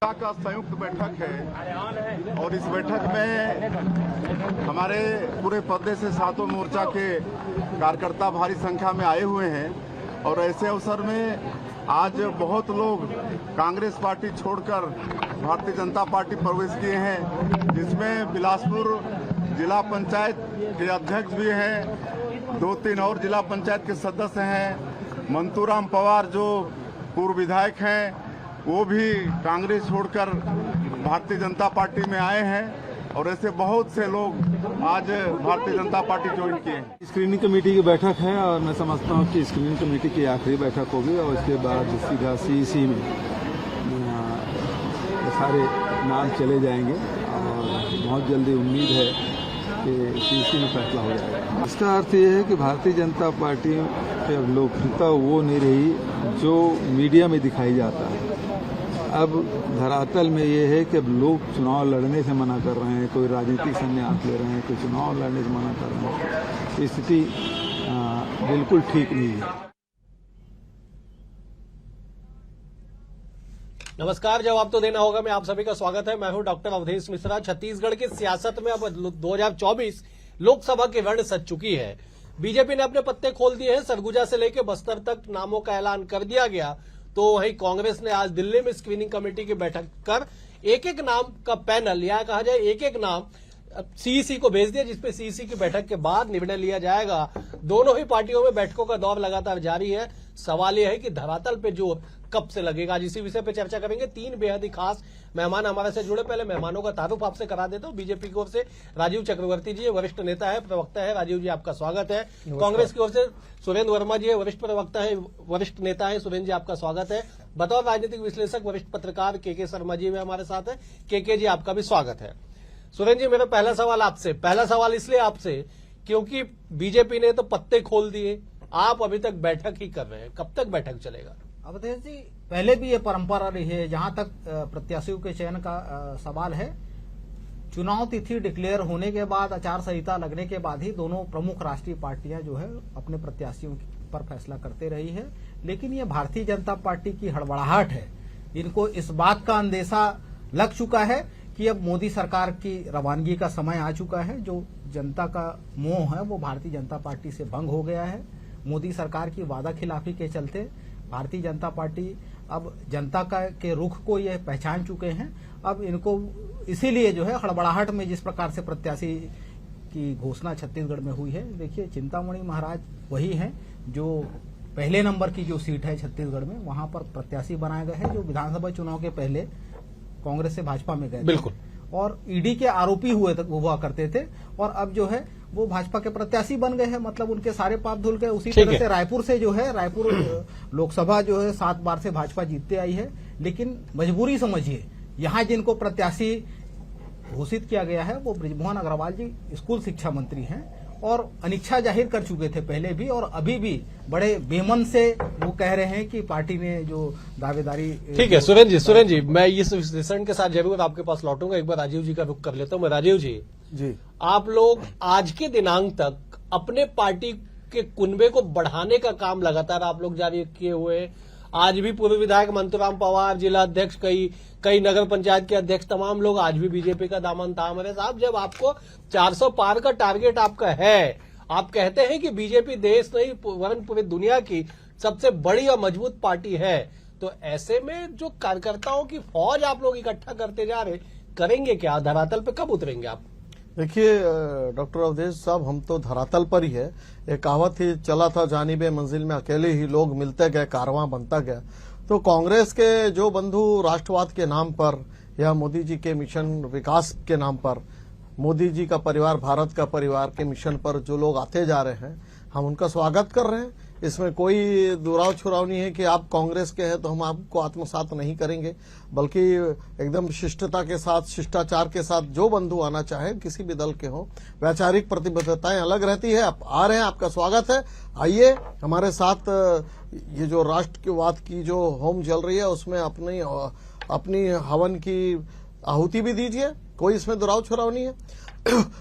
मोर्चा का संयुक्त बैठक है और इस बैठक में हमारे पूरे पर्दे से सातों मोर्चा के कार्यकर्ता भारी संख्या में आए हुए हैं और ऐसे अवसर में आज बहुत लोग कांग्रेस पार्टी छोड़कर भारतीय जनता पार्टी प्रवेश किए हैं, जिसमें बिलासपुर जिला पंचायत के अध्यक्ष भी हैं, 2-3 और जिला पंचायत के सदस्य हैं, मंतूराम पवार जो पूर्व विधायक हैं वो भी कांग्रेस छोड़कर भारतीय जनता पार्टी में आए हैं और ऐसे बहुत से लोग आज भारतीय जनता पार्टी ज्वाइन किए हैं। स्क्रीनिंग कमेटी की बैठक है और मैं समझता हूं कि स्क्रीनिंग कमेटी की आखिरी बैठक होगी और उसके बाद सीधा सीईसी में सारे नाम चले जाएंगे और बहुत जल्दी उम्मीद है कि सीईसी में फैसला हो जाएगा। इसका अर्थ ये है कि भारतीय जनता पार्टी की अब लोकप्रियता वो नहीं रही जो मीडिया में दिखाई जाता है। अब धरातल में ये है कि अब लोग चुनाव लड़ने से मना कर रहे हैं, कोई राजनीतिक संन्यास ले रहे हैं, कोई चुनाव लड़ने से मना कर रहे हैं। स्थिति बिल्कुल ठीक नहीं है। नमस्कार, जवाब तो देना होगा। मैं आप सभी का स्वागत है। मैं हूं डॉक्टर अवधेश मिश्रा। छत्तीसगढ़ की सियासत में अब 2024 लोकसभा की रण सज चुकी है। बीजेपी ने अपने पत्ते खोल दिए हैं। सरगुजा से लेकर बस्तर तक नामों का ऐलान कर दिया गया। तो वहीं कांग्रेस ने आज दिल्ली में स्क्रीनिंग कमेटी की बैठक कर एक एक नाम का पैनल या कहा जाए एक एक नाम सीईसी को भेज दिया, जिसपे सीईसी की बैठक के बाद निर्णय लिया जाएगा। दोनों ही पार्टियों में बैठकों का दौर लगातार जारी है। सवाल यह है कि धरातल पे जोर कब से लगेगा। आज इसी विषय पे चर्चा करेंगे। 3 बेहद ही खास मेहमान हमारे से जुड़े। पहले मेहमानों का तारुफ आपसे करा देता हूं। बीजेपी की ओर से राजीव चक्रवर्ती जी, वरिष्ठ नेता है, प्रवक्ता है। राजीव जी, आपका स्वागत है। कांग्रेस की ओर से सुरेंद्र वर्मा जी है, वरिष्ठ प्रवक्ता है, वरिष्ठ नेता है। सुरेंद्र जी, आपका स्वागत है। बतौर राजनीतिक विश्लेषक वरिष्ठ पत्रकार के शर्मा जी भी हमारे साथ है। के जी, आपका भी स्वागत है। सुरेंद्र जी, मेरा पहला सवाल आपसे, पहला सवाल इसलिए आपसे क्योंकि बीजेपी ने तो पत्ते खोल दिए, आप अभी तक बैठक ही कर रहे हैं। कब तक बैठक चलेगा? अवधेश जी, पहले भी ये परंपरा रही है। जहां तक प्रत्याशियों के चयन का सवाल है, चुनाव तिथि डिक्लेयर होने के बाद, आचार संहिता लगने के बाद ही दोनों प्रमुख राष्ट्रीय पार्टियां जो है अपने प्रत्याशियों पर फैसला करते रही है। लेकिन ये भारतीय जनता पार्टी की हड़बड़ाहट है। इनको इस बात का अंदेशा लग चुका है कि अब मोदी सरकार की रवानगी का समय आ चुका है। जो जनता का मोह है वो भारतीय जनता पार्टी से भंग हो गया है। मोदी सरकार की वादा खिलाफी के चलते भारतीय जनता पार्टी अब जनता के रुख को ये पहचान चुके हैं। अब इनको इसीलिए जो है हड़बड़ाहट में जिस प्रकार से प्रत्याशी की घोषणा छत्तीसगढ़ में हुई है, देखिए चिंतामणि महाराज वही हैं जो पहले नंबर की जो सीट है छत्तीसगढ़ में, वहां पर प्रत्याशी बनाए गए हैं जो विधानसभा चुनाव के पहले कांग्रेस से भाजपा में गए बिल्कुल, और ईडी के आरोपी हुआ करते थे और अब जो है वो भाजपा के प्रत्याशी बन गए हैं। मतलब उनके सारे पाप धुल गए। उसी तरह से रायपुर से जो है, रायपुर लोकसभा जो है 7 बार से भाजपा जीतते आई है। लेकिन मजबूरी समझिए, यहाँ जिनको प्रत्याशी घोषित किया गया है वो बृजमोहन अग्रवाल जी स्कूल शिक्षा मंत्री हैं और अनिच्छा जाहिर कर चुके थे पहले भी और अभी भी बड़े बेमन से वो कह रहे हैं कि पार्टी ने जो दावेदारी। ठीक है सुरेंद्र जी, मैं इस विश्लेषण के साथ जरूर आपके पास लौटूंगा। एक बार राजीव जी का रुख कर लेता हूं मैं। राजीव जी, आप लोग आज के दिनांक तक अपने पार्टी के कुनबे को बढ़ाने का काम लगातार आप लोग जारी किए हुए। आज भी पूर्व विधायक मंतूराम पवार, जिला अध्यक्ष, कई नगर पंचायत के अध्यक्ष, तमाम लोग आज भी बीजेपी का दामन थाम रहे। साहब, जब आपको 400 पार का टारगेट आपका है, आप कहते हैं कि बीजेपी देश नहीं वरन पूरी दुनिया की सबसे बड़ी और मजबूत पार्टी है, तो ऐसे में जो कार्यकर्ताओं की फौज आप लोग इकट्ठा करते जा रहे, करेंगे क्या? धरातल पे कब उतरेंगे आप? देखिए डॉक्टर अवधेश साहब, हम तो धरातल पर ही है। एक कहावत ही चला था, जानिबे मंजिल में अकेले ही लोग मिलते गए, कारवां बनता गया। तो कांग्रेस के जो बंधु राष्ट्रवाद के नाम पर या मोदी जी के मिशन विकास के नाम पर, मोदी जी का परिवार भारत का परिवार के मिशन पर जो लोग आते जा रहे हैं, हम उनका स्वागत कर रहे हैं। इसमें कोई दुराव छुराव नहीं है कि आप कांग्रेस के हैं तो हम आपको आत्मसात नहीं करेंगे, बल्कि एकदम शिष्टता के साथ, शिष्टाचार के साथ जो बंधु आना चाहे, किसी भी दल के हो, वैचारिक प्रतिबद्धताएं अलग रहती है। आप आ रहे हैं, आपका स्वागत है। आइए हमारे साथ ये जो राष्ट्रवाद की जो होम चल रही है उसमें अपनी हवन की आहुति भी दीजिए। कोई इसमें दुराव छुराव नहीं है।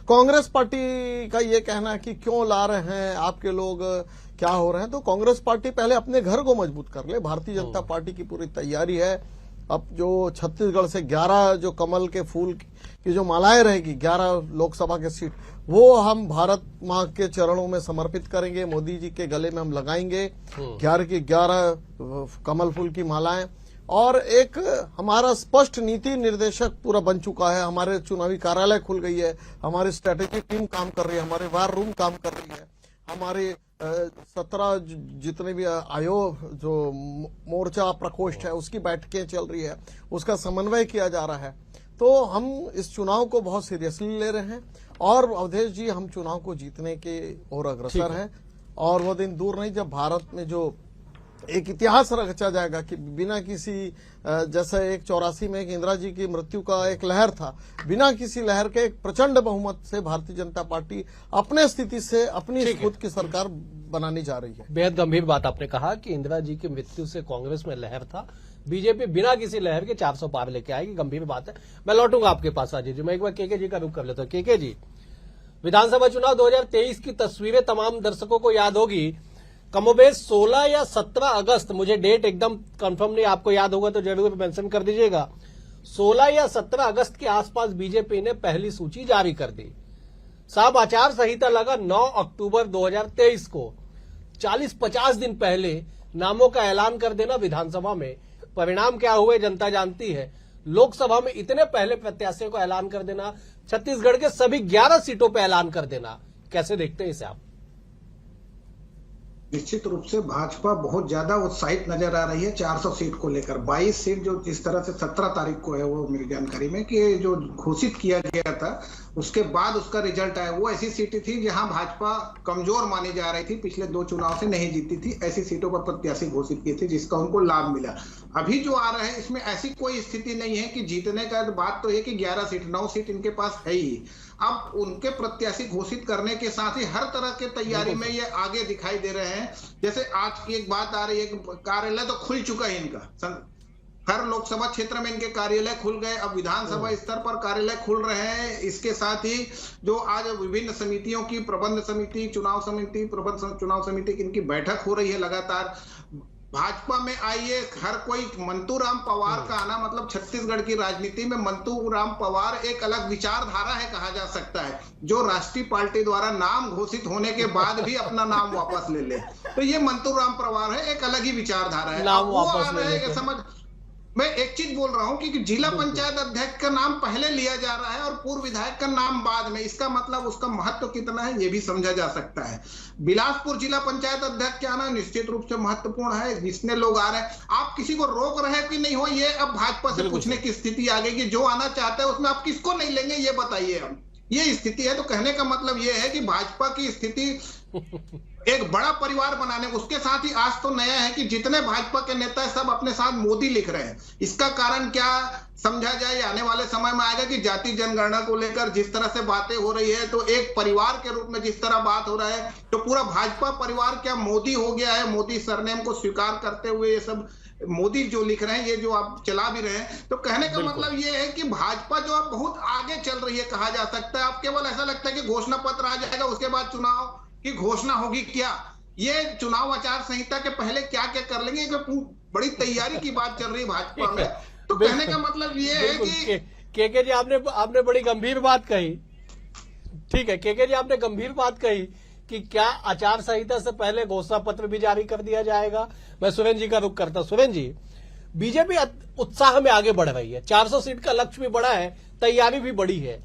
कांग्रेस पार्टी का ये कहना है कि क्यों ला रहे हैं आपके लोग, क्या हो रहे हैं, तो कांग्रेस पार्टी पहले अपने घर को मजबूत कर ले। भारतीय जनता पार्टी की पूरी तैयारी है अब जो छत्तीसगढ़ से 11 जो कमल के फूल की जो मालाएं रहेगी, 11 लोकसभा के सीट, वो हम भारत माँ के चरणों में समर्पित करेंगे, मोदी जी के गले में हम लगाएंगे 11 की 11 कमल फूल की मालाएं। और एक हमारा स्पष्ट नीति निर्देशक पूरा बन चुका है, हमारे चुनावी कार्यालय खुल गई है, हमारी स्ट्रेटेजी टीम काम कर रही है, हमारे वार रूम काम कर रही है, हमारे 17 जितने भी आयोग जो मोर्चा प्रकोष्ठ है उसकी बैठकें चल रही है, उसका समन्वय किया जा रहा है। तो हम इस चुनाव को बहुत सीरियसली ले रहे हैं और अवधेश जी हम चुनाव को जीतने के ओर अग्रसर हैं। और वो दिन दूर नहीं जब भारत में जो एक इतिहास रचा जाएगा कि बिना किसी, जैसे 84 में एक इंदिरा जी की मृत्यु का एक लहर था, बिना किसी लहर के एक प्रचंड बहुमत से भारतीय जनता पार्टी अपने स्थिति से अपनी खुद की सरकार बनाने जा रही है। बेहद गंभीर बात आपने कहा कि इंदिरा जी की मृत्यु से कांग्रेस में लहर था, बीजेपी बिना किसी लहर के 400 पार लेके आएगी। गंभीर बात है। मैं लौटूंगा आपके पास अजय जी, मैं एक बार केके जी का रुख कर लेता हूं। केके जी, विधानसभा चुनाव 2023 की तस्वीरें तमाम दर्शकों को याद होगी। कमोबेश 16 या 17 अगस्त, मुझे डेट एकदम कंफर्म नहीं, आपको याद होगा तो जरूर मेंशन कर दीजिएगा। 16 या 17 अगस्त के आसपास बीजेपी ने पहली सूची जारी कर दी। साहब आचार संहिता लगा 9 अक्टूबर 2023 को। 40-50 दिन पहले नामों का ऐलान कर देना विधानसभा में। परिणाम क्या हुए जनता जानती है। लोकसभा में इतने पहले प्रत्याशियों को ऐलान कर देना, छत्तीसगढ़ के सभी 11 सीटों पर ऐलान कर देना, कैसे देखते हैं इसे आप? निश्चित रूप से भाजपा बहुत ज्यादा उत्साहित नजर आ रही है 400 सीट को लेकर। 22 सीट जो जिस तरह से 17 तारीख को है, वो मेरी जानकारी में कि जो घोषित किया गया था उसके बाद उसका रिजल्ट आया, वो ऐसी सीटें थी जहां भाजपा कमजोर मानी जा रही थी, पिछले 2 चुनाव से नहीं जीती थी, ऐसी सीटों पर प्रत्याशी घोषित किए थे जिसका उनको लाभ मिला। अभी जो आ रहा है इसमें ऐसी कोई स्थिति नहीं है कि जीतने का बात तो है कि 11 सीट 9 सीट इनके पास है ही। अब उनके प्रत्याशी घोषित करने के साथ ही हर तरह के तैयारी में ये आगे दिखाई दे रहे हैं। जैसे आज की एक बात आ रही है, कार्यालय तो खुल चुका है इनका, हर लोकसभा क्षेत्र में इनके कार्यालय खुल गए, अब विधानसभा स्तर पर कार्यालय खुल रहे हैं। इसके साथ ही जो आज विभिन्न समितियों की, प्रबंध समिति, चुनाव समिति, प्रबंध चुनाव समिति की इनकी बैठक हो रही है लगातार। भाजपा में आइए, हर कोई मंतू राम पवार का आना मतलब छत्तीसगढ़ की राजनीति में मंतू राम पवार एक अलग विचारधारा है कहा जा सकता है, जो राष्ट्रीय पार्टी द्वारा नाम घोषित होने के बाद भी अपना नाम वापस ले ले। तो ये मंतू राम पवार है, एक अलग ही विचारधारा है। नाम वापस ले ले। समझ, मैं एक चीज बोल रहा हूं कि जिला पंचायत अध्यक्ष का नाम पहले लिया जा रहा है और पूर्व विधायक का नाम बाद में, इसका मतलब उसका महत्व कितना है ये भी समझा जा सकता है। बिलासपुर जिला पंचायत अध्यक्ष के आना निश्चित रूप से महत्वपूर्ण है, जिसने लोग आ रहे हैं। आप किसी को रोक रहे हैं कि नहीं हो, ये अब भाजपा से पूछने की स्थिति आ गई कि जो आना चाहता है उसमें आप किसको नहीं लेंगे ये बताइए। हम ये स्थिति है, तो कहने का मतलब ये है कि भाजपा की स्थिति एक बड़ा परिवार बनाने, उसके साथ ही आज तो नया है कि जितने भाजपा के नेता है सब अपने साथ मोदी लिख रहे हैं। इसका कारण क्या समझा जाए, आने वाले समय में आएगा कि जाति जनगणना को लेकर जिस तरह से बातें हो रही है, तो एक परिवार के रूप में जिस तरह बात हो रहा है, तो पूरा भाजपा परिवार क्या मोदी हो गया है। मोदी सरनेम को स्वीकार करते हुए ये सब मोदी जो लिख रहे हैं, ये जो आप चला भी रहे हैं, तो कहने का मतलब ये है कि भाजपा जो अब बहुत आगे चल रही है कहा जा सकता है। अब केवल ऐसा लगता है कि घोषणा पत्र आ जाएगा, उसके बाद चुनाव की घोषणा होगी। क्या ये चुनाव आचार संहिता के पहले क्या क्या कर लेंगे, बड़ी तैयारी की बात चल रही है भाजपा में। तो कहने का मतलब ये है कि केके जी आपने बड़ी गंभीर बात कही। ठीक है केके जी, आपने गंभीर बात कही कि क्या आचार संहिता से पहले घोषणा पत्र भी जारी कर दिया जाएगा। मैं सुरेंद्र जी का रुख करता हूं। सुरेंद्र जी, बीजेपी उत्साह में आगे बढ़ रही है, 400 सीट का लक्ष्य भी बड़ा है, तैयारी भी बड़ी है।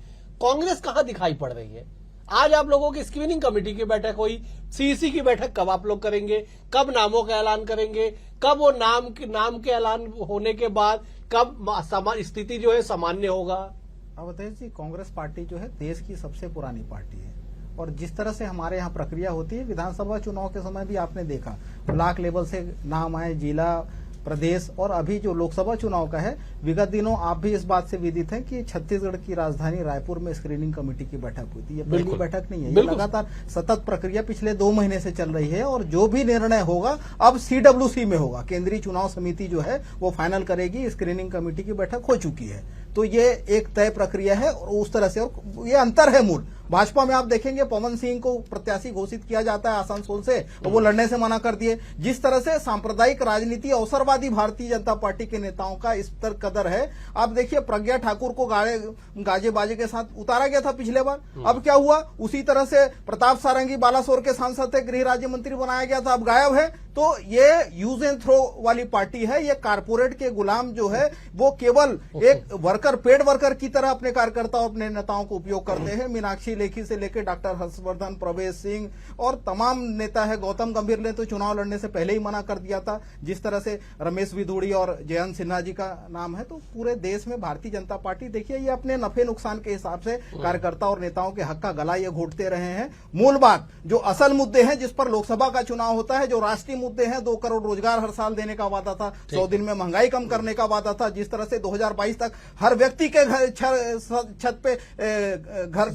कांग्रेस कहां दिखाई पड़ रही है? आज आप लोगों की स्क्रीनिंग कमेटी की बैठक हुई, सीईसी की बैठक कब आप लोग करेंगे, कब नामों का ऐलान करेंगे, कब वो नाम के ऐलान होने के बाद कब स्थिति जो है सामान्य होगा? अवधेश जी, कांग्रेस पार्टी जो है देश की सबसे पुरानी पार्टी है और जिस तरह से हमारे यहाँ प्रक्रिया होती है, विधानसभा चुनाव के समय भी आपने देखा ब्लॉक लेवल से नाम आए, जिला, प्रदेश, और अभी जो लोकसभा चुनाव का है, विगत दिनों आप भी इस बात से विदित हैं कि छत्तीसगढ़ की राजधानी रायपुर में स्क्रीनिंग कमेटी की बैठक हुई थी। ये पहली बैठक नहीं है, ये लगातार सतत प्रक्रिया पिछले 2 महीने से चल रही है और जो भी निर्णय होगा अब CWC में होगा। केंद्रीय चुनाव समिति जो है वो फाइनल करेगी। स्क्रीनिंग कमेटी की बैठक हो चुकी है, तो ये एक तय प्रक्रिया है और उस तरह से, और ये अंतर है मूल भाजपा में आप देखेंगे पवन सिंह को प्रत्याशी घोषित किया जाता है आसनसोल से, और वो लड़ने से मना कर दिए। जिस तरह से सांप्रदायिक राजनीति, अवसरवादी भारतीय जनता पार्टी के नेताओं का इस तर कदर है। आप देखिए प्रज्ञा ठाकुर को गाजे बाजे के साथ उतारा गया था पिछले बार, अब क्या हुआ? उसी तरह से प्रताप सारंगी बालासोर के सांसद थे, गृह राज्य मंत्री बनाया गया था, अब गायब है। तो ये यूज एंड थ्रो वाली पार्टी है। ये कारपोरेट के गुलाम जो है वो केवल एक वर्कर, पेड वर्कर की तरह अपने कार्यकर्ताओं, अपने नेताओं को उपयोग करते हैं। मीनाक्षी लेखी से लेकर डॉक्टर हर्षवर्धन, प्रवेश सिंह और तमाम नेता है। गौतम गंभीर ने तो चुनाव लड़ने से पहले ही मना कर दिया था। जिस तरह से रमेश विधूड़ी और जयंत सिन्हा जी का नाम है, तो पूरे देश में भारतीय जनता पार्टी देखिए ये अपने नफे नुकसान के हिसाब से कार्यकर्ता और नेताओं के हक का गला ये घोटते रहे हैं। मूल बात जो असल मुद्दे हैं, जिस पर लोकसभा का चुनाव होता है, जो राष्ट्रीय मुद्दे हैं, 2 करोड़ रोजगार हर साल देने का वादा था, 100 दिन में महंगाई कम करने का वादा था, जिस तरह से 2022 तक हर व्यक्ति के घर छत पे घर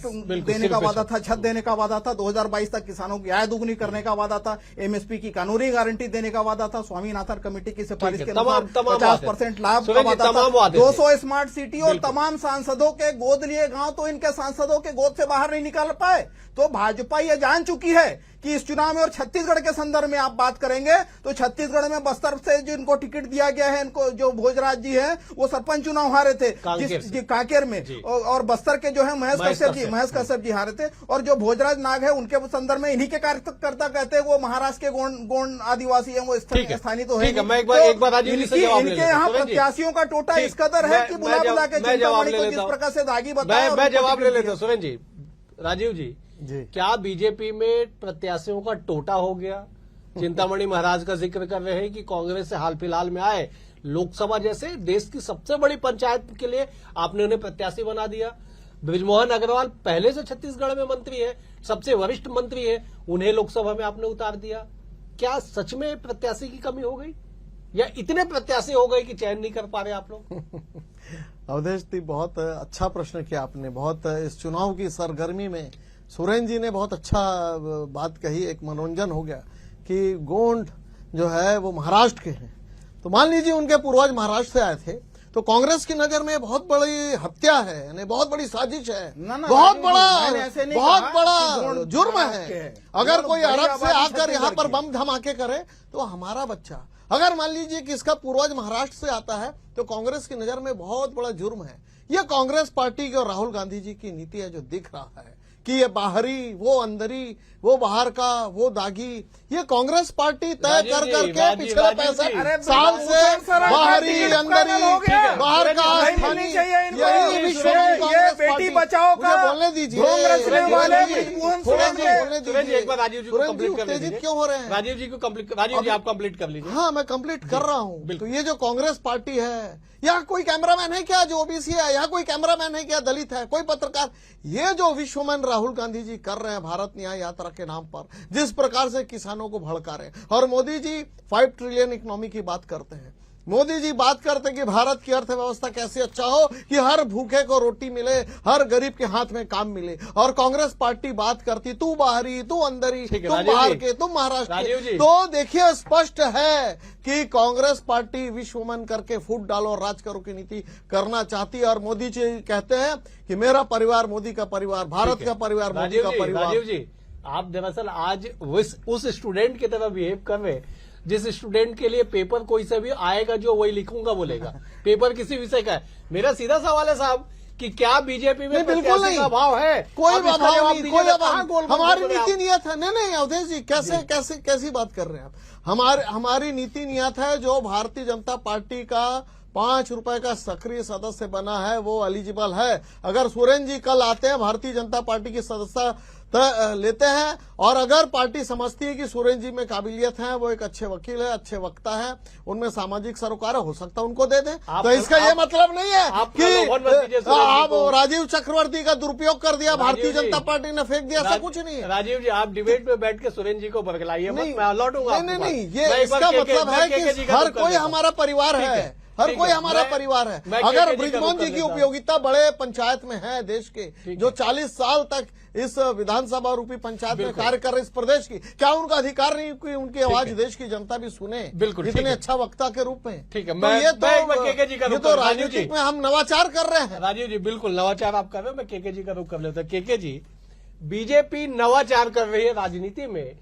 देने का वादा था, छत देने का वादा था, 2022 तक किसानों की आय दुगनी करने का वादा था, एमएसपी की कानूनी गारंटी देने का वादा था, स्वामीनाथन कमेटी की सिफारिश के अनुसार 50% लाभ का वादा था, 200 स्मार्ट सिटी और तमाम सांसदों के गोद लिए गांव तो इनके सांसदों के गोद से बाहर नहीं निकाल पाए। तो भाजपा ये जान चुकी है कि इस चुनाव में, और छत्तीसगढ़ के संदर्भ में आप बात करेंगे तो छत्तीसगढ़ में बस्तर से जिनको टिकट दिया गया है, इनको जो भोजराज जी हैं वो सरपंच चुनाव हारे थे कांकेर में, और बस्तर के जो है महेश कश्यप जी हारे थे। और जो भोजराज नाग है उनके संदर्भ में इन्हीं के कार्यकर्ता कहते हैं वो महाराष्ट्र के गोंड आदिवासी है, वो स्थानीय तो है। इनके यहाँ प्रत्याशियों का टोटा इस कदर है कि बुला बुला के चिंतामणि को जिस प्रकार से दागी बताया। मैं जवाब ले लेता हूँ सुरेंद्र जी। राजीव जी, क्या बीजेपी में प्रत्याशियों का टोटा हो गया? चिंतामणि महाराज का जिक्र कर रहे हैं कि कांग्रेस से हाल फिलहाल में आए, लोकसभा जैसे देश की सबसे बड़ी पंचायत के लिए आपने उन्हें प्रत्याशी बना दिया। बृजमोहन अग्रवाल पहले से छत्तीसगढ़ में मंत्री है, सबसे वरिष्ठ मंत्री है, उन्हें लोकसभा में आपने उतार दिया। क्या सच में प्रत्याशी की कमी हो गई, या इतने प्रत्याशी हो गए कि चयन नहीं कर पा रहे आप लोग? अवधेश जी, बहुत अच्छा प्रश्न किया आपने। बहुत इस चुनाव की सरगर्मी में सुरेंद्र जी ने बहुत अच्छा बात कही, एक मनोरंजन हो गया कि गोंड जो है वो महाराष्ट्र के हैं। तो मान लीजिए उनके पूर्वज महाराष्ट्र से आए थे, तो कांग्रेस की नजर में बहुत बड़ी हत्या है, यानी बहुत बड़ी साजिश है, बहुत बड़ा जुर्म है। अगर कोई अरब से आकर यहाँ पर बम धमाके करे तो हमारा बच्चा, अगर मान लीजिए कि इसका पूर्वज महाराष्ट्र से आता है, तो कांग्रेस की नजर में बहुत बड़ा जुर्म है। यह कांग्रेस पार्टी की और राहुल गांधी जी की नीति है जो दिख रहा है कि ये बाहरी, वो अंदरी, वो बाहर का, वो दागी, ये कांग्रेस पार्टी तय कर करके पिछले 65 साल से बाहरी, अंदरी, बाहर का, बेटी बचाओ का बोलने दीजिए। एक बार राजीव जी को कंप्लीट कर लीजिए। क्यों हो रहे हैं? राजीव जी आप कंप्लीट कर लीजिए। हाँ, मैं कंप्लीट कर रहा हूँ। तो ये जो कांग्रेस पार्टी है, यहाँ कोई कैमरामैन है क्या जो ओबीसी है? यहाँ कोई कैमरामैन है क्या दलित है? कोई पत्रकार? ये जो विश्वमैन राहुल गांधी जी कर रहे हैं भारत न्याय यात्रा के नाम पर, जिस प्रकार से किसानों को भड़का रहे हैं, और मोदी जी 5 ट्रिलियन इकोनॉमी की बात करते हैं। मोदी जी बात करते कि भारत की अर्थव्यवस्था कैसे अच्छा हो कि हर भूखे को रोटी मिले, हर गरीब के हाथ में काम मिले, और कांग्रेस पार्टी बात करती तू बाहरी, तू अंदरी, तुम बाहर के, तुम महाराष्ट्र के। तो देखिए स्पष्ट है कि कांग्रेस पार्टी विश्वमन करके फूट डालो और राज करो की नीति करना चाहती है। और मोदी जी कहते हैं कि मेरा परिवार मोदी का परिवार, भारत का परिवार मोदी का परिवार। राजीव जी, आप दरअसल आज उस स्टूडेंट की तरह बिहेव कर रहे, जिस स्टूडेंट के लिए पेपर कोई से भी आएगा जो वही लिखूंगा बोलेगा। पेपर किसी विषय का है। मेरा सीधा सवाल है साहब कि क्या बीजेपी में प्रत्याशी का अभाव है? कोई अभाव नहीं, कोई अभाव। हमारी नीति नियत है। नहीं अवधेश जी, कैसी बात कर रहे हैं आप? हमारी नीति नियत है, जो भारतीय जनता पार्टी का 5 रुपए का सक्रिय सदस्य बना है वो एलिजिबल है। अगर सुरेंद्र जी कल आते हैं, भारतीय जनता पार्टी की सदस्यता लेते हैं, और अगर पार्टी समझती है कि सुरेंद्र जी में काबिलियत है, वो एक अच्छे वकील है, अच्छे वक्ता है, उनमें सामाजिक सरोकार हो सकता है, उनको दे दें। तो इसका ये मतलब नहीं है कि आप राजीव चक्रवर्ती का दुरुपयोग कर दिया, भारतीय जनता पार्टी ने फेंक दिया, ऐसा कुछ नहीं है। राजीव जी, आप डिबेट में बैठ के सुरेंद्र जी को बरगलाइए, मैं लौटूंगा। नहीं, ये इसका मतलब है कि हर कोई हमारा परिवार है, हर कोई हमारा परिवार है। अगर बृजमोहन जी की उपयोगिता बड़े पंचायत में है देश के, जो 40 साल तक इस विधानसभा रूपी पंचायत में कार्य कर रहे इस प्रदेश की, क्या उनका अधिकार नहीं कि उनकी आवाज देश की जनता भी सुने? बिल्कुल, इतने अच्छा वक्ता के रूप में। ठीक है, ये तो राजनीतिक में हम नवाचार कर रहे हैं। राजीव जी, बिल्कुल नवाचार आप कर रहे हो। मैं केके जी का रुख कर लेता हूं। केके जी, बीजेपी नवाचार कर रही है राजनीति में,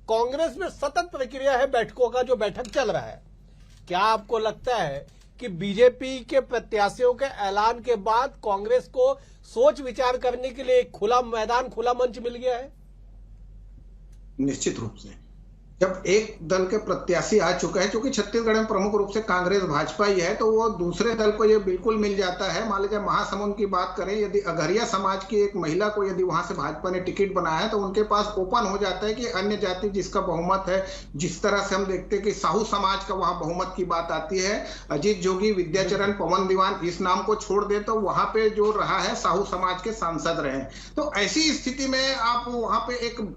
कांग्रेस में सतत प्रक्रिया है बैठकों का, जो बैठक चल रहा है। क्या आपको लगता है कि बीजेपी के प्रत्याशियों के ऐलान के बाद कांग्रेस को सोच विचार करने के लिए एक खुला मैदान, खुला मंच मिल गया है? निश्चित रूप से जब एक दल के प्रत्याशी आ चुका है, क्योंकि छत्तीसगढ़ में प्रमुख रूप से कांग्रेस भाजपा ही है, तो वो दूसरे दल को ये बिल्कुल मिल जाता है। मान लीजिए महासमुंद की बात करें, यदि अगरिया समाज की एक महिला को यदि वहां से भाजपा ने टिकट बनाया है तो उनके पास ओपन हो जाता है कि अन्य जाति जिसका बहुमत है, जिस तरह से हम देखते हैं कि साहू समाज का वहां बहुमत की बात आती है, अजीत जोगी, विद्याचरण, पवन दीवान, इस नाम को छोड़ दे तो वहां पे जो रहा है साहू समाज के सांसद रहे। तो ऐसी स्थिति में आप वहां पे एक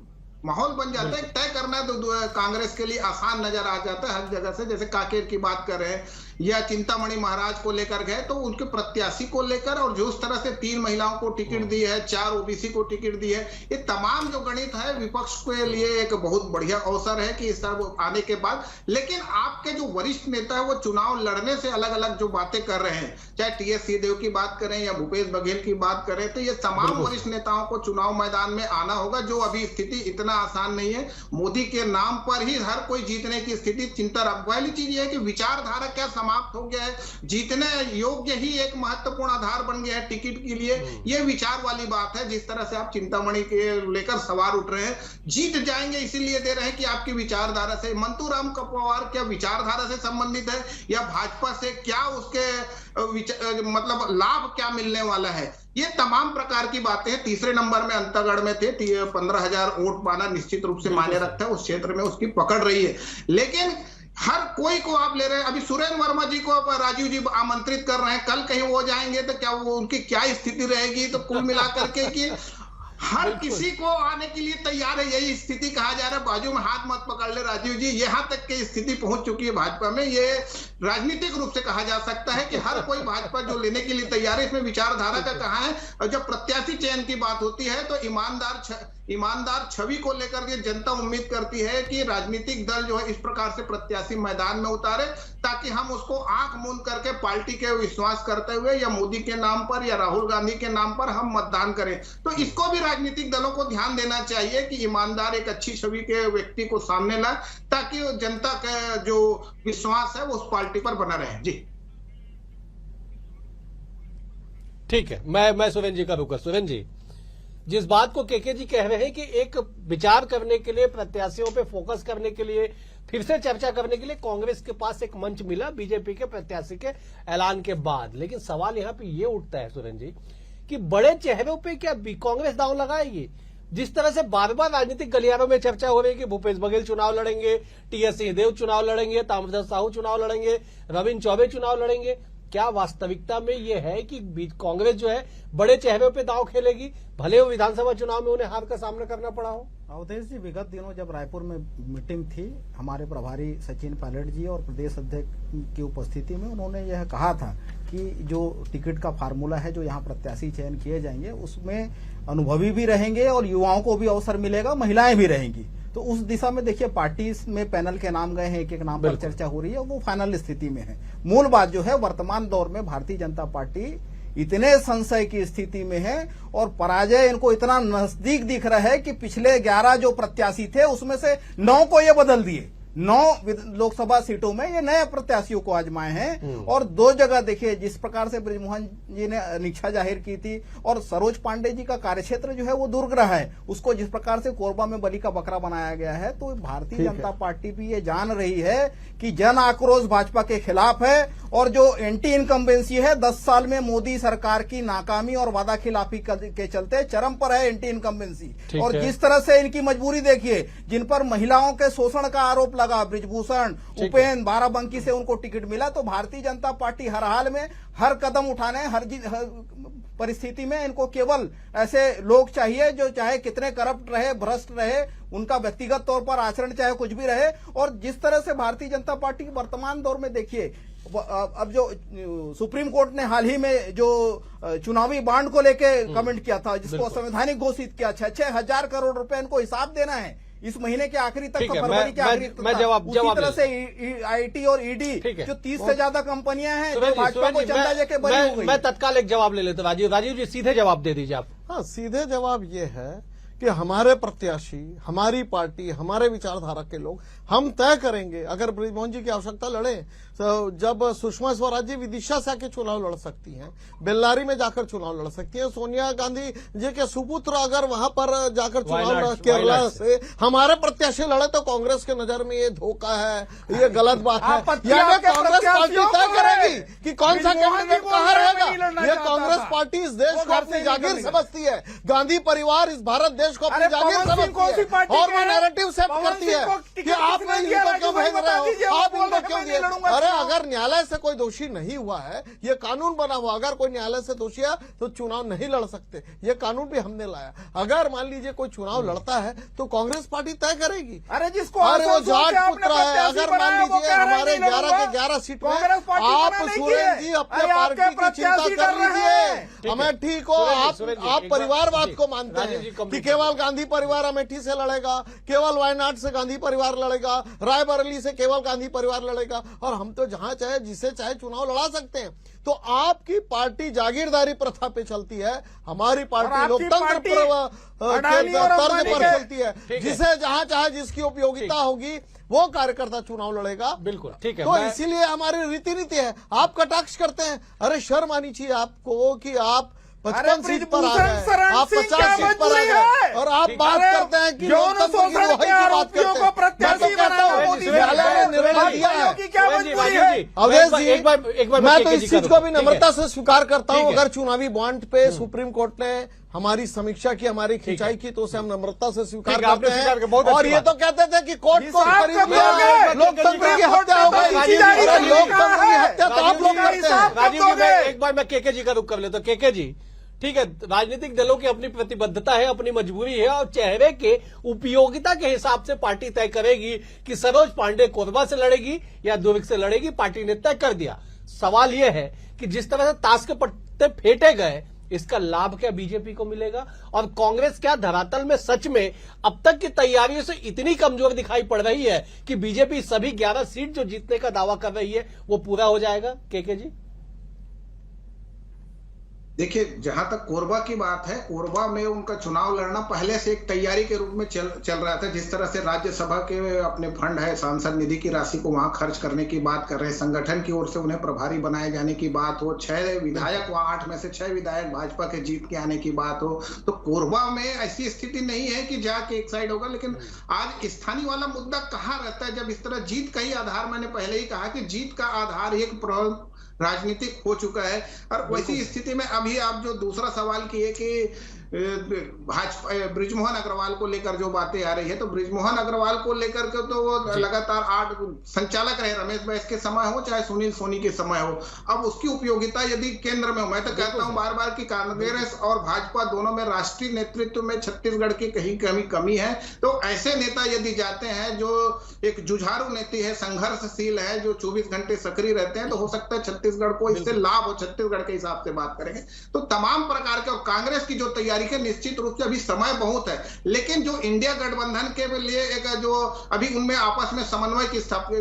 माहौल बन जाता है। तय करना तो कांग्रेस के लिए आसान नजर आ जाता है हर जगह से। जैसे कांकेर की बात कर रहे हैं या चिंतामणि महाराज को लेकर गए, तो उनके प्रत्याशी को लेकर और जो उस तरह से 3 महिलाओं को टिकट दी है, 4 ओबीसी को टिकट दी है, ये तमाम जो गणित है विपक्ष के लिए एक बहुत बढ़िया अवसर है कि इस तरह आने के बाद। लेकिन आपके जो वरिष्ठ नेता है वो चुनाव लड़ने से अलग अलग जो बातें कर रहे हैं, चाहे टीएस सिंहदेव की बात करें या भूपेश बघेल की बात करें, तो ये तमाम वरिष्ठ नेताओं को चुनाव मैदान में आना होगा, जो अभी स्थिति इतना आसान नहीं है। मोदी के नाम पर ही हर कोई जीतने की स्थिति चिंता। पहली चीज ये है कि विचारधारा क्या समाप्त हो गया है, जीतने योग्य ही एक महत्वपूर्ण आधार बन गया है टिकट के लिए, ये विचार वाली बात है। जिस तरह से आप चिंतामणि के लेकर सवाल उठ रहे हैं, जीत जाएंगे इसीलिए दे रहे हैं कि आपकी विचारधारा से। मंतूराम पवार क्या विचारधारा से संबंधित है या भाजपा से, क्या उसके मतलब लाभ क्या मिलने वाला है, ये तमाम प्रकार की बातें। तीसरे नंबर में अंतागढ़ में थे, 15,000 वोट पाना निश्चित रूप से मायने रखता है, उस क्षेत्र में उसकी पकड़ रही है। लेकिन हर कोई को आप ले रहे हैं। अभी सुरेंद्र वर्मा जी को राजीव जी आमंत्रित कर रहे हैं, कल कहीं वो जाएंगे तो क्या वो उनकी क्या स्थिति रहेगी। तो कुल मिलाकर के कि हर किसी को आने के लिए तैयार है, यही स्थिति कहा जा रहा है। बाजू में हाथ मत पकड़ ले राजीव जी, यहां तक की स्थिति पहुंच चुकी है भाजपा में। ये राजनीतिक रूप से कहा जा सकता है कि हर कोई भाजपा जो लेने के लिए तैयार है। इसमें विचारधारा का कहां है। और जब प्रत्याशी चयन की बात होती है तो ईमानदार छवि को लेकर के जनता उम्मीद करती है कि राजनीतिक दल जो है इस प्रकार से प्रत्याशी मैदान में उतारे, ताकि हम उसको आंख मूंद करके पार्टी के विश्वास करते हुए या मोदी के नाम पर या राहुल गांधी के नाम पर हम मतदान करें। तो इसको भी राजनीतिक दलों को ध्यान देना चाहिए कि ईमानदार एक अच्छी छवि के व्यक्ति को सामने लाए, ताकि जनता का जो विश्वास है वो उस पार्टी पर बना रहे। जी ठीक है, मैं सुरेंद्र जी का रुका। सुरेंद्र जी, जिस बात को केके जी कह रहे हैं कि एक विचार करने के लिए, प्रत्याशियों पे फोकस करने के लिए, फिर से चर्चा करने के लिए कांग्रेस के पास एक मंच मिला बीजेपी के प्रत्याशी के ऐलान के बाद। लेकिन सवाल यहां पे ये उठता है सुरेंद्र जी कि बड़े चेहरों पे क्या कांग्रेस दांव लगाएगी? जिस तरह से बार बार राजनीतिक गलियारों में चर्चा हो रही है कि भूपेश बघेल चुनाव लड़ेंगे, टीएस सिंहदेव चुनाव लड़ेंगे, ताम्रध्वज साहू चुनाव लड़ेंगे, रविंद्र चौबे चुनाव लड़ेंगे, क्या वास्तविकता में यह है कि कांग्रेस जो है बड़े चेहरों पे दांव खेलेगी, भले वो विधानसभा चुनाव में उन्हें हार का सामना करना पड़ा हो? अवधेश जी, विगत दिनों जब रायपुर में मीटिंग थी, हमारे प्रभारी सचिन पायलट जी और प्रदेश अध्यक्ष की उपस्थिति में उन्होंने यह कहा था कि जो टिकट का फार्मूला है, जो यहाँ प्रत्याशी चयन किए जाएंगे, उसमें अनुभवी भी रहेंगे और युवाओं को भी अवसर मिलेगा, महिलाएं भी रहेंगी। तो उस दिशा में देखिए पार्टी में पैनल के नाम गए हैं, एक एक नाम पर चर्चा हो रही है, वो फाइनल स्थिति में है। मूल बात जो है, वर्तमान दौर में भारतीय जनता पार्टी इतने संशय की स्थिति में है और पराजय इनको इतना नजदीक दिख रहा है कि पिछले 11 जो प्रत्याशी थे उसमें से 9 को ये बदल दिए। 9 लोकसभा सीटों में ये नए प्रत्याशियों को आजमाए हैं। और 2 जगह देखिए जिस प्रकार से बृजमोहन जी ने अनिच्छा जाहिर की थी, और सरोज पांडे जी का कार्यक्षेत्र जो है वो दुर्ग रहा है, उसको जिस प्रकार से कोरबा में बलि का बकरा बनाया गया है, तो भारतीय जनता पार्टी भी ये जान रही है कि जन आक्रोश भाजपा के खिलाफ है। और जो एंटी इनकम्बेंसी है, 10 साल में मोदी सरकार की नाकामी और वादा खिलाफी के चलते चरम पर है एंटी इनकम्बेंसी। और जिस तरह से इनकी मजबूरी देखिए, जिन पर महिलाओं के शोषण का आरोप लगा, ब्रिजभूषण, उपेंद्र, बाराबंकी से उनको टिकट मिला, तो भारतीय जनता पार्टी हर हाल में हर कदम उठाने, हर परिस्थिति में इनको केवल ऐसे लोग चाहिए जो चाहे कितने करप्ट रहे, भ्रष्ट रहे, उनका व्यक्तिगत तौर पर आचरण चाहे कुछ भी रहे। और जिस तरह से भारतीय जनता पार्टी के वर्तमान दौर में देखिए, अब जो सुप्रीम कोर्ट ने हाल ही में जो चुनावी बॉन्ड को लेके कमेंट किया था, जिसको संवैधानिक घोषित किया, 6-6 हजार करोड़ रुपए इनको हिसाब देना है इस महीने के आखिरी तक, फरवरी के आखिरी तक। उसी तरह से आईटी और ईडी, जो 30 से ज्यादा कंपनियां हैं जो भाजपा को चंदा देके बनी हो गई। मैं तत्काल एक जवाब ले लेता हूं। राजीव जी सीधे जवाब दे दीजिए आप। हाँ, सीधे जवाब ये है कि हमारे प्रत्याशी, हमारी पार्टी, हमारे विचारधारा के लोग हम तय करेंगे। अगर बृजमोहन जी की आवश्यकता लड़े तो जब सुषमा स्वराज जी विदिशा से आके चुनाव लड़ सकती हैं, बेल्लारी में जाकर चुनाव लड़ सकती हैं, सोनिया गांधी जी के सुपुत्र अगर वहां पर जाकर चुनाव केरला से हमारे प्रत्याशी लड़े तो कांग्रेस के नजर में ये धोखा है, ये गलत बात है। यानी कांग्रेस पार्टी तय करेगी कि कौन सा कैंडिडेट कहां रहेगा। ये कांग्रेस पार्टी इस देश को अपनी जागीर समझती है, गांधी परिवार इस भारत देश को अपनी जागीर समझती है और वो नैरेटिव सेट करती है कि आप इनको क्यों भेज रहे हो, आप इनको क्यों दिए। अरे अगर न्यायालय से कोई दोषी नहीं हुआ है, ये कानून बना हुआ, अगर कोई न्यायालय से दोषी है तो चुनाव नहीं लड़ सकते, ये कानून भी हमने लाया। अगर मान लीजिए कोई चुनाव लड़ता है तो कांग्रेस पार्टी तय करेगी। अरे जिसको अरे वो जाट पुत्र है, अगर मान लीजिए हमारे 11 के 11 सीट में आप सुरेंद्र जी अपने पार्टी की चिंता कर लीजिए, हमें ठीक हो, आप परिवारवाद को मानते हैं कि केवल गांधी परिवार अमेठी से लड़ेगा, केवल वायनाड से गांधी परिवार लड़ेगा, रायबरेली से केवल गांधी परिवार लड़ेगा, और हम तो जहां चाहे जिसे चाहे चुनाव लड़ा सकते हैं। तो आपकी पार्टी जागीरदारी प्रथा पे चलती है, हमारी पार्टी लोकतंत्र तर्ज पर चलती है, जिसे जहां चाहे जिसकी उपयोगिता होगी वो कार्यकर्ता चुनाव लड़ेगा। बिल्कुल ठीक है। तो इसीलिए हमारी रीति नीति है। आप कटाक्ष करते हैं, अरे शर्म आनी चाहिए आपको कि आप 55 सीट पर आ गए, आप 50 सीट पर आ गए और आप बात करते हैं कि लोकतंत्र की वही की बात करते हैं। मैं तो कहता हूँ न्यायालय ने निर्णय दिया है। अवधेश जी, मैं तो इस चीज को भी नम्रता से स्वीकार करता हूँ, अगर चुनावी बॉन्ड पे सुप्रीम कोर्ट ने हमारी समीक्षा की, हमारी खिंचाई की, तो उसे हम नम्रता से स्वीकार करते हैं। और ये तो कहते थे कि कोर्ट को खरीद लिया, लोकतंत्र की हत्या हो गई, लोकतंत्र की हत्या तो आप लोग करते हैं। राजीव जी, एक बार मैं केके जी का रुख कर लेता हूं। केके जी, ठीक है, राजनीतिक दलों की अपनी प्रतिबद्धता है, अपनी मजबूरी है, और चेहरे के उपयोगिता के हिसाब से पार्टी तय करेगी कि सरोज पांडे कोरबा से लड़ेगी या दुर्ग से लड़ेगी। पार्टी ने तय कर दिया। सवाल यह है कि जिस तरह से ताश के पत्ते फेंटे गए, इसका लाभ क्या बीजेपी को मिलेगा, और कांग्रेस क्या धरातल में सच में अब तक की तैयारियों से इतनी कमजोर दिखाई पड़ रही है कि बीजेपी सभी 11 सीट जो जीतने का दावा कर रही है वो पूरा हो जाएगा। केके जी, देखिए, जहां तक कोरबा की बात है, कोरबा में उनका चुनाव लड़ना पहले से एक तैयारी के रूप में चल रहा था। जिस तरह से राज्यसभा के अपने फंड है, सांसद निधि की राशि को वहां खर्च करने की बात कर रहे हैं, संगठन की ओर से उन्हें प्रभारी बनाए जाने की बात हो, 6 विधायक वहां, 8 में से 6 विधायक भाजपा के जीत के आने की बात हो, तो कोरबा में ऐसी स्थिति नहीं है कि जाके एक साइड होगा। लेकिन आज स्थानीय वाला मुद्दा कहाँ रहता है, जब इस तरह जीत का ही आधार, मैंने पहले ही कहा कि जीत का आधार एक राजनीतिक हो चुका है। और वैसी स्थिति में अभी आप जो दूसरा सवाल किए कि भाजपा बृजमोहन अग्रवाल को लेकर जो बातें आ रही है, तो बृजमोहन अग्रवाल को लेकर के तो वो लगातार 8 संचालक रहे, रमेश बैस के समय हो चाहे सुनील सोनी के समय हो। अब उसकी उपयोगिता यदि केंद्र में हो, मैं तो कहता हूं बार बार कि कांग्रेस और भाजपा दोनों में राष्ट्रीय नेतृत्व में छत्तीसगढ़ की कहीं कमी है। तो ऐसे नेता यदि जाते हैं जो एक जुझारू नेता है, संघर्षशील है, जो 24 घंटे सक्रिय रहते हैं, तो हो सकता है छत्तीसगढ़ को इससे लाभ हो। छत्तीसगढ़ के हिसाब से बात करेंगे तो तमाम प्रकार के, और कांग्रेस की जो तैयारी के निश्चित रूप से अभी समय बहुत है, लेकिन जो इंडिया गठबंधन के लिए एक जो अभी उनमें आपस में समन्वय की स्थापना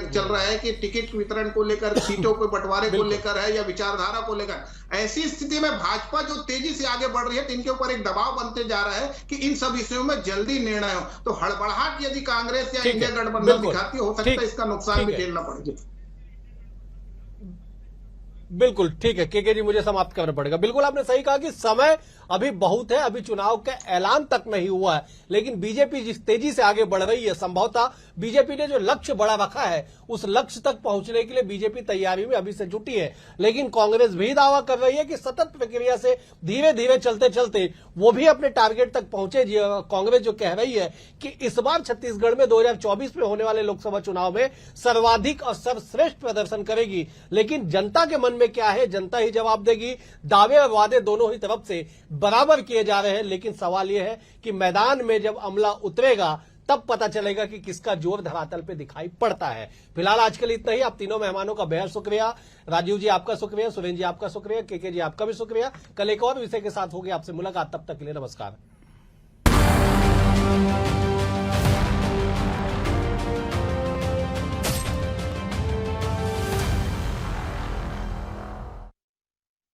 चल रहा है कि टिकट वितरण को लेकर, सीटों के बंटवारे को लेकर है या विचारधारा को लेकर, ऐसी स्थिति में भाजपा जो तेजी से आगे बढ़ रही है, इनके ऊपर एक दबाव बनते जा रहा है कि इन सब विषयों में जल्दी निर्णय हो। तो हड़बड़ाहट यदि कांग्रेस या इंडिया गठबंधन दिखाती हो सकता है इसका नुकसान भी झेलना पड़ेगा। बिल्कुल ठीक है केके जी, मुझे समाप्त करना पड़ेगा। बिल्कुल आपने सही कहा कि समय अभी बहुत है, अभी चुनाव का ऐलान तक नहीं हुआ है, लेकिन बीजेपी जिस तेजी से आगे बढ़ रही है, संभवतः बीजेपी ने जो लक्ष्य बड़ा रखा है उस लक्ष्य तक पहुंचने के लिए बीजेपी तैयारी में अभी से जुटी है। लेकिन कांग्रेस भी दावा कर रही है कि सतत प्रक्रिया से धीरे धीरे चलते चलते वो भी अपने टारगेट तक पहुंचे। कांग्रेस जो कह रही है कि इस बार छत्तीसगढ़ में 2024 में होने वाले लोकसभा चुनाव में सर्वाधिक और सर्वश्रेष्ठ प्रदर्शन करेगी, लेकिन जनता के मन में क्या है जनता ही जवाब देगी। दावे और वादे दोनों ही तरफ से बराबर किए जा रहे हैं, लेकिन सवाल यह है कि मैदान में जब अमला उतरेगा तब पता चलेगा कि किसका जोर धरातल पे दिखाई पड़ता है। फिलहाल आज के लिए इतना ही। आप तीनों मेहमानों का बेहद शुक्रिया। राजीव जी आपका शुक्रिया, सुरेंद्र जी आपका शुक्रिया, केके जी आपका भी शुक्रिया। कल एक और विषय के साथ होगी आपसे मुलाकात, तब तक के लिए नमस्कार।